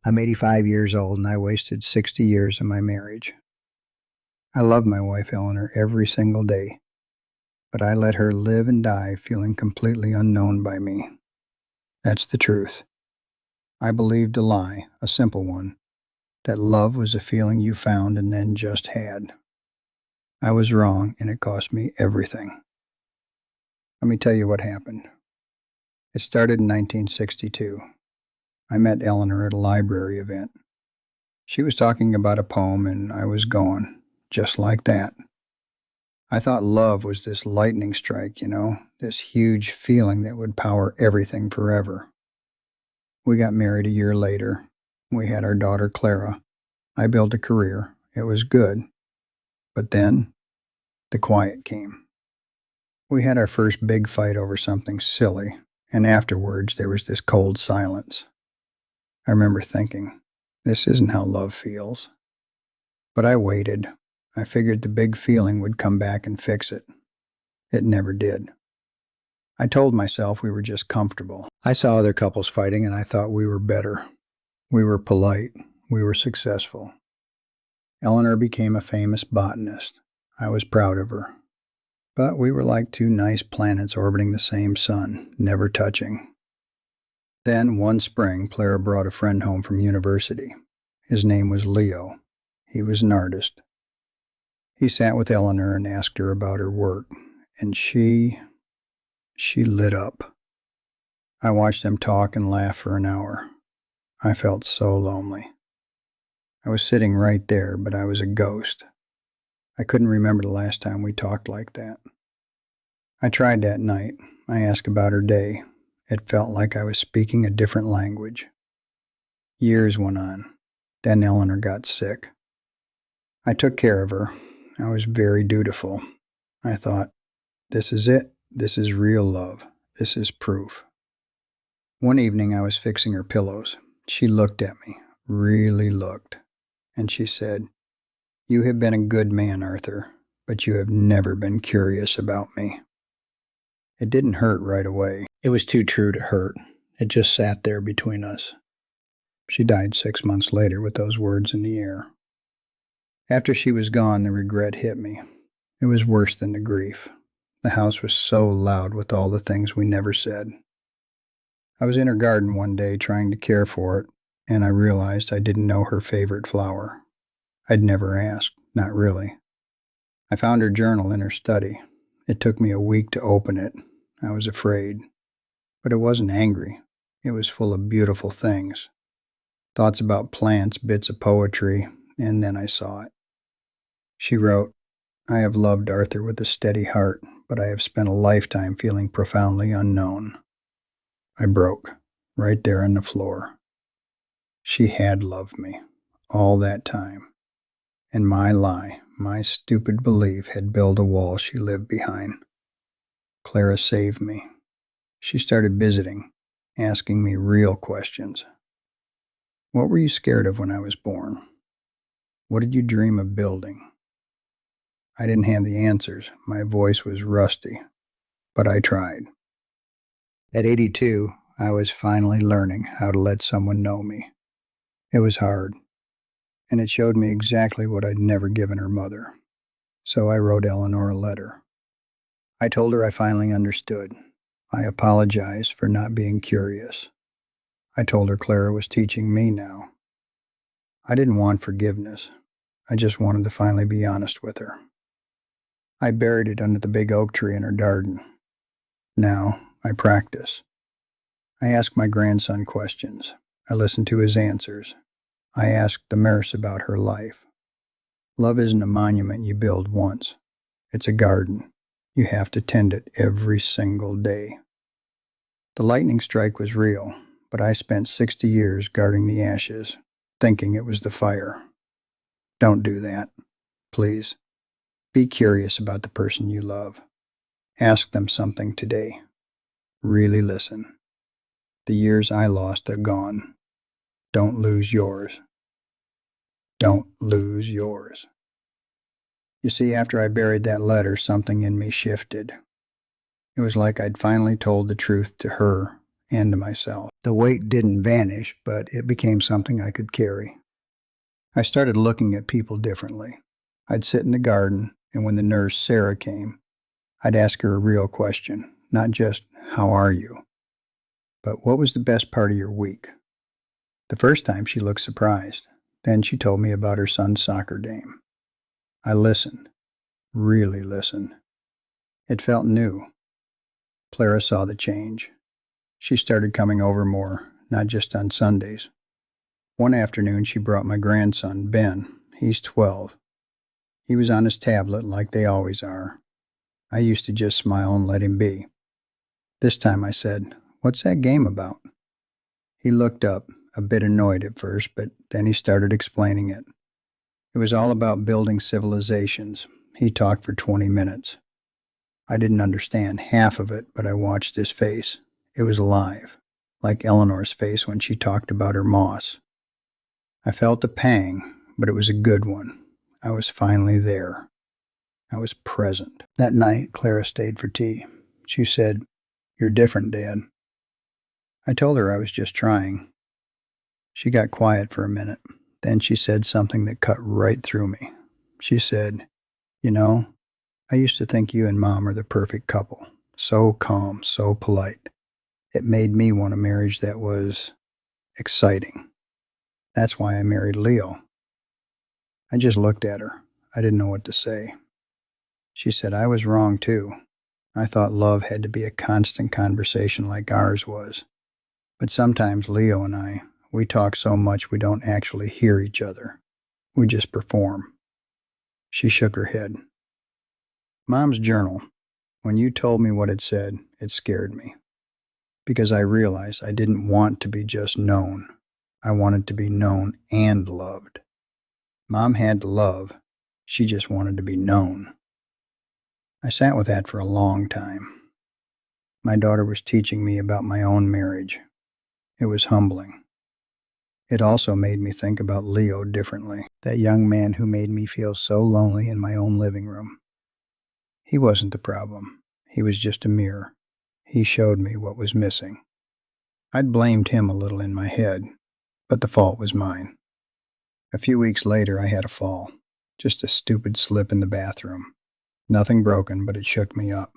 I'm 85 years old and I wasted 60 years of my marriage. I love my wife, Eleanor, every single day, but I let her live and die feeling completely unknown by me. That's the truth. I believed a lie, a simple one, that love was a feeling you found and then just had. I was wrong, and it cost me everything. Let me tell you what happened. It started in 1962. I met Eleanor at a library event. She was talking about a poem, and I was going, just like that. I thought love was this lightning strike, this huge feeling that would power everything forever. We got married a year later. We had our daughter, Clara. I built a career. It was good. But then, the quiet came. We had our first big fight over something silly, and afterwards there was this cold silence. I remember thinking, this isn't how love feels. But I waited. I figured the big feeling would come back and fix it. It never did. I told myself we were just comfortable. I saw other couples fighting and I thought we were better. We were polite. We were successful. Eleanor became a famous botanist. I was proud of her. But we were like two nice planets orbiting the same sun, never touching. Then, one spring, Clara brought a friend home from university. His name was Leo. He was an artist. He sat with Eleanor and asked her about her work, and she lit up. I watched them talk and laugh for an hour. I felt so lonely. I was sitting right there, but I was a ghost. I couldn't remember the last time we talked like that. I tried that night. I asked about her day. It felt like I was speaking a different language. Years went on. Then Eleanor got sick. I took care of her. I was very dutiful. I thought, this is it. This is real love. This is proof. One evening I was fixing her pillows. She looked at me, really looked, and she said, "You have been a good man, Arthur, but you have never been curious about me." It didn't hurt right away. It was too true to hurt. It just sat there between us. She died 6 months later with those words in the air. After she was gone, the regret hit me. It was worse than the grief. The house was so loud with all the things we never said. I was in her garden one day trying to care for it, and I realized I didn't know her favorite flower. I'd never asked, not really. I found her journal in her study. It took me a week to open it. I was afraid. But it wasn't angry. It was full of beautiful things. Thoughts about plants, bits of poetry, and then I saw it. She wrote, "I have loved Arthur with a steady heart, but I have spent a lifetime feeling profoundly unknown." I broke, right there on the floor. She had loved me, all that time. And my lie, my stupid belief, had built a wall she lived behind. Clara saved me. She started visiting, asking me real questions. What were you scared of when I was born? What did you dream of building? I didn't have the answers. My voice was rusty, but I tried. At 82, I was finally learning how to let someone know me. It was hard, and it showed me exactly what I'd never given her mother. So I wrote Eleanor a letter. I told her I finally understood. I apologized for not being curious. I told her Clara was teaching me now. I didn't want forgiveness. I just wanted to finally be honest with her. I buried it under the big oak tree in her garden. Now, I practice. I ask my grandson questions. I listen to his answers. I ask the nurse about her life. Love isn't a monument you build once. It's a garden. You have to tend it every single day. The lightning strike was real, but I spent 60 years guarding the ashes, thinking it was the fire. Don't do that. Please. Be curious about the person you love. Ask them something today. Really listen. The years I lost are gone. Don't lose yours. Don't lose yours. You see, after I buried that letter, something in me shifted. It was like I'd finally told the truth to her and to myself. The weight didn't vanish, but it became something I could carry. I started looking at people differently. I'd sit in the garden, and when the nurse, Sarah, came, I'd ask her a real question, not just, "How are you?" but "What was the best part of your week?" The first time she looked surprised. Then she told me about her son's soccer game. I listened, really listened. It felt new. Clara saw the change. She started coming over more, not just on Sundays. One afternoon, she brought my grandson, Ben. He's 12. He was on his tablet like they always are. I used to just smile and let him be. This time I said, "What's that game about?" He looked up, a bit annoyed at first, but then he started explaining it. It was all about building civilizations. He talked for 20 minutes. I didn't understand half of it, but I watched his face. It was alive, like Eleanor's face when she talked about her moss. I felt a pang, but it was a good one. I was finally there. I was present. That night, Clara stayed for tea. She said, "You're different, Dad." I told her I was just trying. She got quiet for a minute. Then she said something that cut right through me. She said, "You know, I used to think you and Mom are the perfect couple. So calm, so polite. It made me want a marriage that was exciting. That's why I married Leo." I just looked at her. I didn't know what to say. She said, "I was wrong too. I thought love had to be a constant conversation like ours was. But sometimes Leo and I, we talk so much we don't actually hear each other. We just perform." She shook her head. Mom's journal. When you told me what it said, it scared me. Because I realized I didn't want to be just known. I wanted to be known and loved. Mom had love. She just wanted to be known. I sat with that for a long time. My daughter was teaching me about my own marriage. It was humbling. It also made me think about Leo differently, that young man who made me feel so lonely in my own living room. He wasn't the problem. He was just a mirror. He showed me what was missing. I'd blamed him a little in my head, but the fault was mine. A few weeks later, I had a fall. Just a stupid slip in the bathroom. Nothing broken, but it shook me up.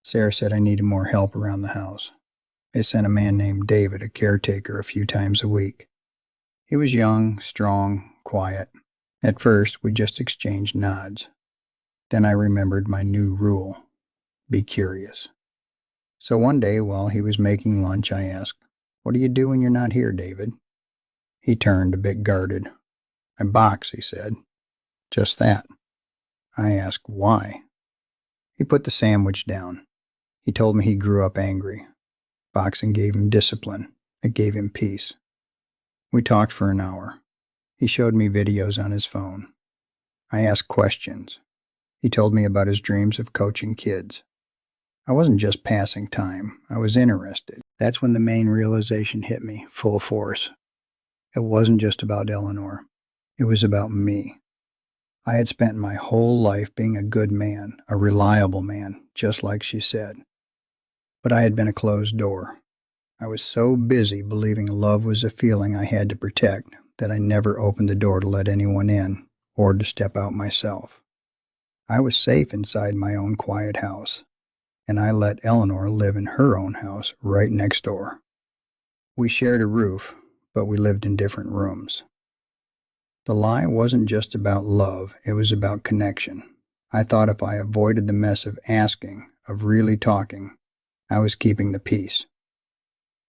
Sarah said I needed more help around the house. They sent a man named David, a caretaker, a few times a week. He was young, strong, quiet. At first, we just exchanged nods. Then I remembered my new rule: be curious. So one day, while he was making lunch, I asked, "What do you do when you're not here, David?" He turned, a bit guarded. "I box," he said. Just that. I asked, "Why?" He put the sandwich down. He told me he grew up angry. Boxing gave him discipline. It gave him peace. We talked for an hour. He showed me videos on his phone. I asked questions. He told me about his dreams of coaching kids. I wasn't just passing time. I was interested. That's when the main realization hit me, full force. It wasn't just about Eleanor. It was about me. I had spent my whole life being a good man, a reliable man, just like she said. But I had been a closed door. I was so busy believing love was a feeling I had to protect that I never opened the door to let anyone in or to step out myself. I was safe inside my own quiet house, and I let Eleanor live in her own house right next door. We shared a roof, but we lived in different rooms. The lie wasn't just about love, it was about connection. I thought if I avoided the mess of asking, of really talking, I was keeping the peace.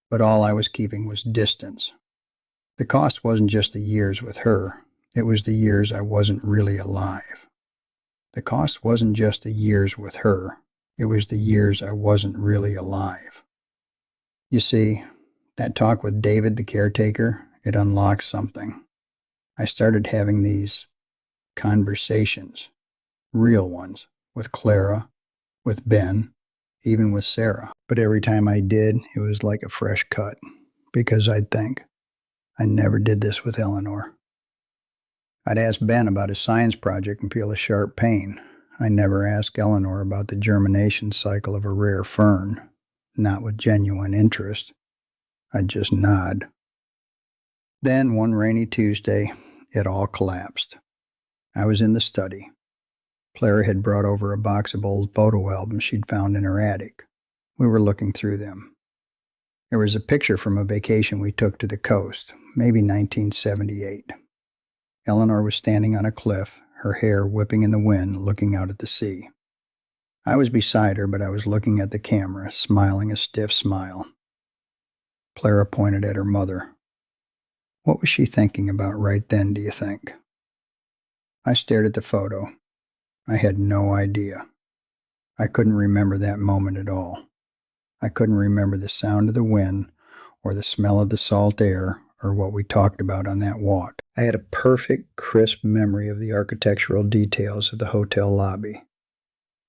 But all I was keeping was distance. The cost wasn't just the years with her, it was the years I wasn't really alive. The cost wasn't just the years with her, it was the years I wasn't really alive. You see, that talk with David, the caretaker, it unlocked something. I started having these conversations, real ones, with Clara, with Ben, even with Sarah. But every time I did, it was like a fresh cut, because I'd think, I never did this with Eleanor. I'd ask Ben about his science project and feel a sharp pain. I never asked Eleanor about the germination cycle of a rare fern, not with genuine interest. I'd just nod. Then one rainy Tuesday, it all collapsed. I was in the study. Clara had brought over a box of old photo albums she'd found in her attic. We were looking through them. There was a picture from a vacation we took to the coast, maybe 1978. Eleanor was standing on a cliff, her hair whipping in the wind, looking out at the sea. I was beside her, but I was looking at the camera, smiling a stiff smile. Clara pointed at her mother. What was she thinking about right then, do you think? I stared at the photo. I had no idea. I couldn't remember that moment at all. I couldn't remember the sound of the wind or the smell of the salt air or what we talked about on that walk. I had a perfect, crisp memory of the architectural details of the hotel lobby.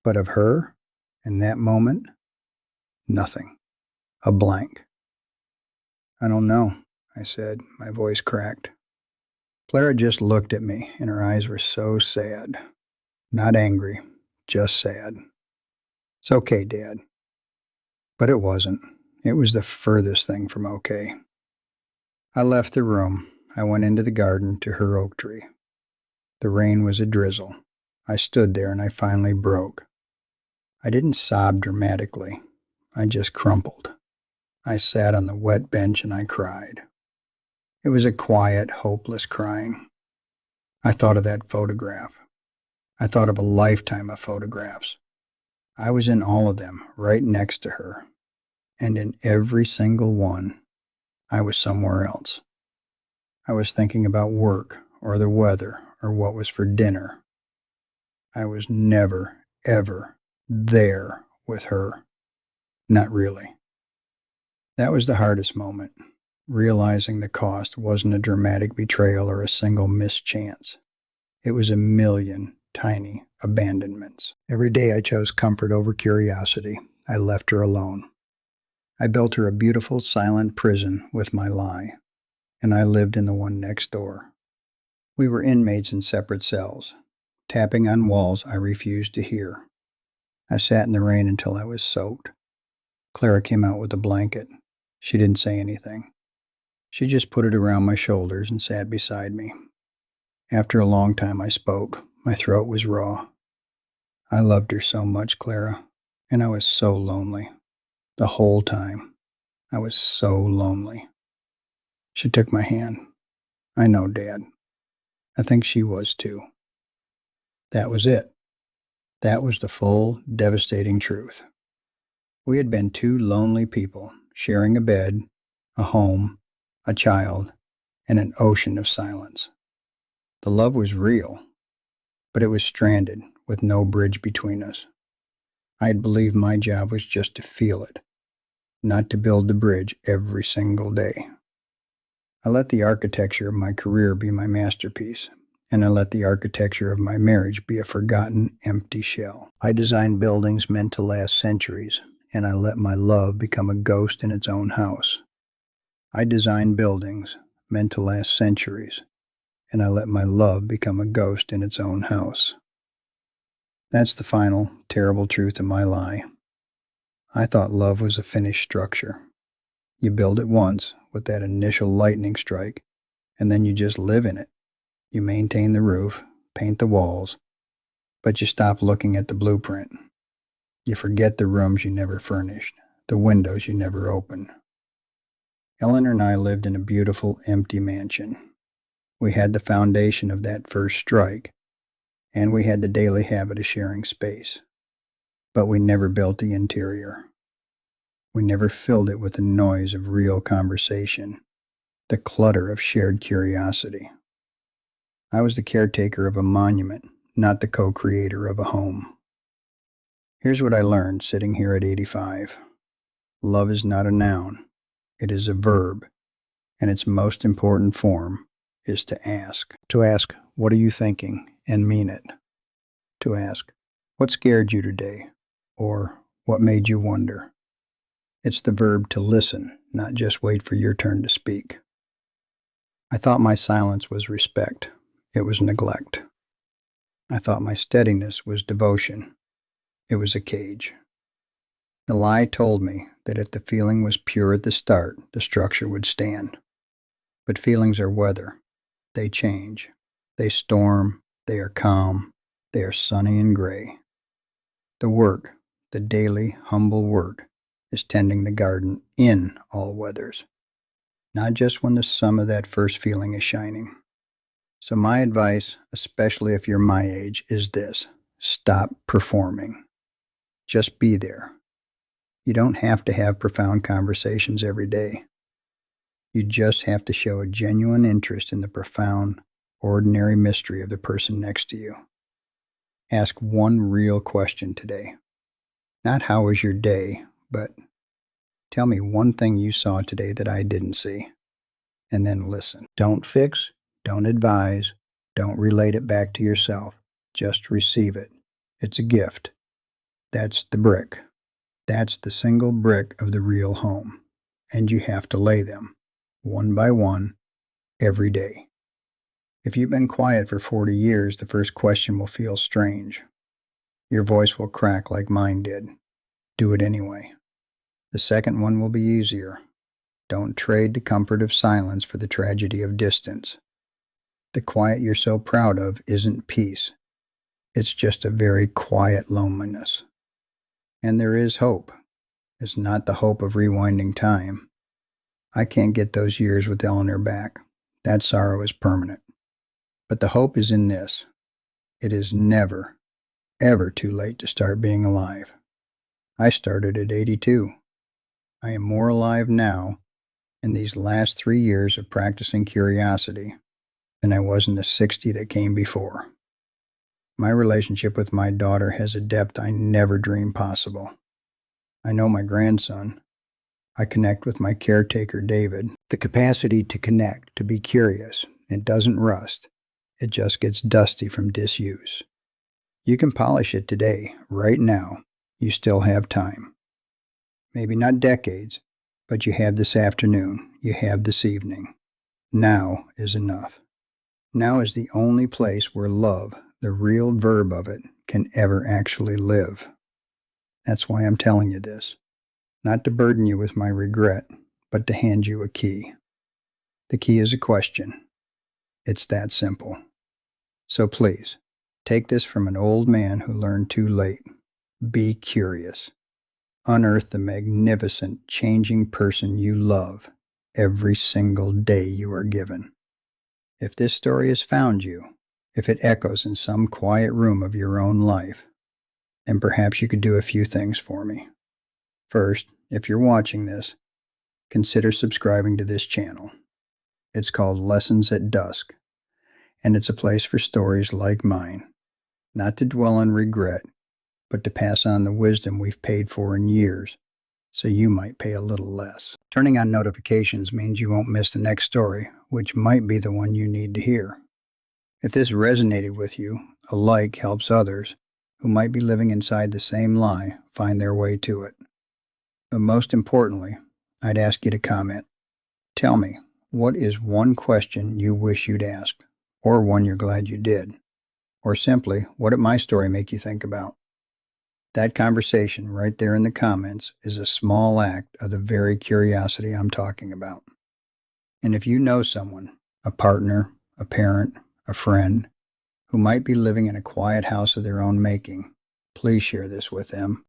But of her, in that moment, nothing. A blank. I don't know, I said, my voice cracked. Clara just looked at me, and her eyes were so sad. Not angry, just sad. It's okay, Dad. But it wasn't. It was the furthest thing from okay. I left the room. I went into the garden to her oak tree. The rain was a drizzle. I stood there and I finally broke. I didn't sob dramatically. I just crumpled. I sat on the wet bench and I cried. It was a quiet, hopeless crying. I thought of that photograph. I thought of a lifetime of photographs. I was in all of them, right next to her. And in every single one, I was somewhere else. I was thinking about work, or the weather, or what was for dinner. I was never, ever there with her. Not really. That was the hardest moment. Realizing the cost wasn't a dramatic betrayal or a single missed chance. It was a million tiny abandonments. Every day I chose comfort over curiosity. I left her alone. I built her a beautiful, silent prison with my lie, and I lived in the one next door. We were inmates in separate cells. Tapping on walls I refused to hear. I sat in the rain until I was soaked. Clara came out with a blanket. She didn't say anything. She just put it around my shoulders and sat beside me. After a long time I spoke. My throat was raw. I loved her so much, Clara, and I was so lonely. The whole time, I was so lonely. She took my hand. I know, Dad. I think she was too. That was it. That was the full, devastating truth. We had been two lonely people, sharing a bed, a home, a child, and an ocean of silence. The love was real, but it was stranded with no bridge between us. I had believed my job was just to feel it, not to build the bridge every single day. I let the architecture of my career be my masterpiece, and I let the architecture of my marriage be a forgotten, empty shell. I designed buildings meant to last centuries, and I let my love become a ghost in its own house. I designed buildings meant to last centuries, and I let my love become a ghost in its own house. That's the final, terrible truth of my lie. I thought love was a finished structure. You build it once with that initial lightning strike, and then you just live in it. You maintain the roof, paint the walls, but you stop looking at the blueprint. You forget the rooms you never furnished, the windows you never opened. Eleanor and I lived in a beautiful, empty mansion. We had the foundation of that first strike, and we had the daily habit of sharing space. But we never built the interior. We never filled it with the noise of real conversation, the clutter of shared curiosity. I was the caretaker of a monument, not the co-creator of a home. Here's what I learned sitting here at 85. Love is not a noun. It is a verb, and its most important form is to ask. To ask, what are you thinking, and mean it. To ask, what scared you today, or what made you wonder. It's the verb to listen, not just wait for your turn to speak. I thought my silence was respect. It was neglect. I thought my steadiness was devotion. It was a cage. The lie told me that if the feeling was pure at the start, the structure would stand. But feelings are weather. They change. They storm. They are calm. They are sunny and gray. The work, the daily, humble work, is tending the garden in all weathers, not just when the sun of that first feeling is shining. So my advice, especially if you're my age, is this: stop performing. Just be there. You don't have to have profound conversations every day. You just have to show a genuine interest in the profound, ordinary mystery of the person next to you. Ask one real question today. Not how was your day, but tell me one thing you saw today that I didn't see. And then listen. Don't fix, don't advise, don't relate it back to yourself. Just receive it. It's a gift. That's the brick. That's the single brick of the real home. And you have to lay them, one by one, every day. If you've been quiet for 40 years, the first question will feel strange. Your voice will crack like mine did. Do it anyway. The second one will be easier. Don't trade the comfort of silence for the tragedy of distance. The quiet you're so proud of isn't peace. It's just a very quiet loneliness. And there is hope. It's not the hope of rewinding time. I can't get those years with Eleanor back. That sorrow is permanent. But the hope is in this. It is never, ever too late to start being alive. I started at 82. I am more alive now in these last 3 years of practicing curiosity than I was in the 60 that came before. My relationship with my daughter has a depth I never dreamed possible. I know my grandson. I connect with my caretaker, David. The capacity to connect, to be curious, it doesn't rust. It just gets dusty from disuse. You can polish it today, right now. You still have time. Maybe not decades, but you have this afternoon. You have this evening. Now is enough. Now is the only place where love, the real verb of it, can ever actually live. That's why I'm telling you this. Not to burden you with my regret, but to hand you a key. The key is a question. It's that simple. So please, take this from an old man who learned too late. Be curious. Unearth the magnificent, changing person you love every single day you are given. If this story has found you, if it echoes in some quiet room of your own life, then perhaps you could do a few things for me. First, if you're watching this, consider subscribing to this channel. It's called Lessons at Dusk, and it's a place for stories like mine, not to dwell on regret, but to pass on the wisdom we've paid for in years, so you might pay a little less. Turning on notifications means you won't miss the next story, which might be the one you need to hear. If this resonated with you, a like helps others who might be living inside the same lie find their way to it. But most importantly, I'd ask you to comment. Tell me, what is one question you wish you'd asked, or one you're glad you did? Or simply, what did my story make you think about? That conversation right there in the comments is a small act of the very curiosity I'm talking about. And if you know someone, a partner, a parent, a friend, who might be living in a quiet house of their own making, please share this with them.